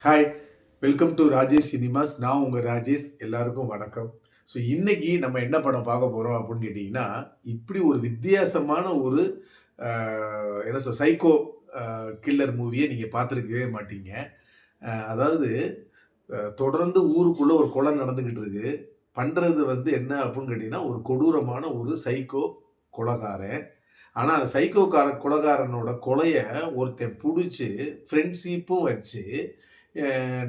Hi, welcome to Rajesh cinemas. நான் உங்க ராஜேஷ். எல்லாருக்கும் வணக்கம். ஸோ இன்னைக்கு நம்ம என்ன படம் பார்க்க போறோம் அப்படின்னு கேட்டீங்கன்னா, இப்படி ஒரு வித்தியாசமான ஒரு அ என்ன சைக்கோ கில்லர் மூவிய நீங்க பார்த்திருக்கவே மாட்டீங்க. அதாவது தொடர்ந்து ஊருக்குள்ள ஒரு கொலை நடந்துகிட்டு இருக்கு. பண்றது என்ன அப்படின்னு கேட்டீங்கன்னா, ஒரு கொடூரமான ஒரு சைக்கோ கொலைகாரன். ஆனா, அந்த கொலைகாரனோட கொலைய ஒருத்தன் புடிச்சு ஃப்ரெண்ட்ஷிப்பும் வச்சு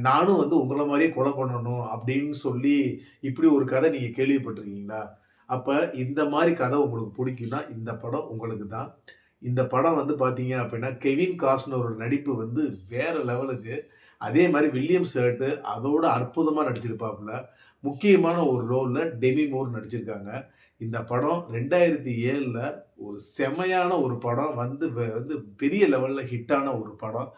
நானும் உங்கள மாரியே கொலை பண்ணணும் அப்படின்னு சொல்லி, இப்படி ஒரு கதை நீங்க கேள்விப்பட்டிருக்கீங்களா? அப்ப இந்த மாரி கதை உங்களுக்கு புடிக்கும்னா, இந்த படம் உங்களுக்கு தான். இந்த படம் பார்த்தீங்க அப்படின்னா, கெவின் காஸ்ட்னரோட நடிப்பு வேற லெவலுக்கு. அதே மாரி வில்லியம் ஹர்ட் அதோட அற்புதமா நடிச்சிருப்பாப்புல. முக்கியமான ஒரு ரோல்ல டெமி மூர் நடிச்சிருக்காங்க. இந்த படம் 2007ல ஒரு செமையான ஒரு படம். பெரிய லெவல்ல ஹிட்டான ஒரு படம்.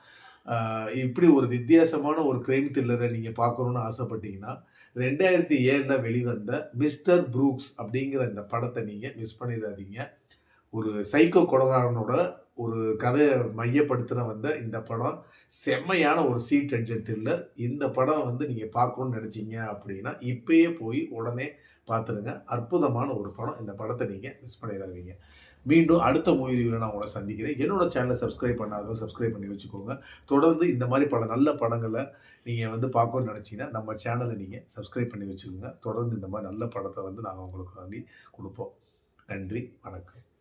இப்படி ஒரு வித்தியாசமான ஒரு கிரைம் த்ரில்லர நீங்க பார்க்கணும்னு ஆசைப்பட்டீங்கன்னா, 2007ல வெளிவந்த மிஸ்டர் ப்ரூக்ஸ் அப்படிங்கிற இந்த படத்த நீங்க மிஸ் பண்ணிறாதீங்க. ஒரு சைக்கோ கொலைகாரனோட ஒரு கதைய மையப்படுத்தின இந்த படம், செம்மையான ஒரு சீட் டென்ஷன் த்ரில்லர். இந்த படம் நீங்க பார்க்கணும்னு நெனச்சீங்க அப்படின்னா, இப்பயே போய் உடனே பார்த்துருங்க. அற்புதமான ஒரு படம். இந்த படத்த நீங்க மிஸ் பண்ணிறாதீங்க. மீண்டும் அடுத்த மூவி ரிவ்யூல நான் உங்கள சந்திக்கிறேன். என்னோட சேனல சப்ஸ்கிரைப் பண்ணாதவங்க சப்ஸ்கிரைப் பண்ணி வச்சுக்கோங்க. தொடர்ந்து இந்த மாரி நல்ல படங்கள நீங்க பார்க்கணும்னு நெனச்சீங்கன்னா, நம்ம சேனல நீங்க சப்ஸ்கிரைப் பண்ணி வச்சுக்கோங்க. தொடர்ந்து இந்த மாரி நல்ல படத்த நாங்க உங்களுக்காண்டி குடுப்போம். நன்றி, வணக்கம்.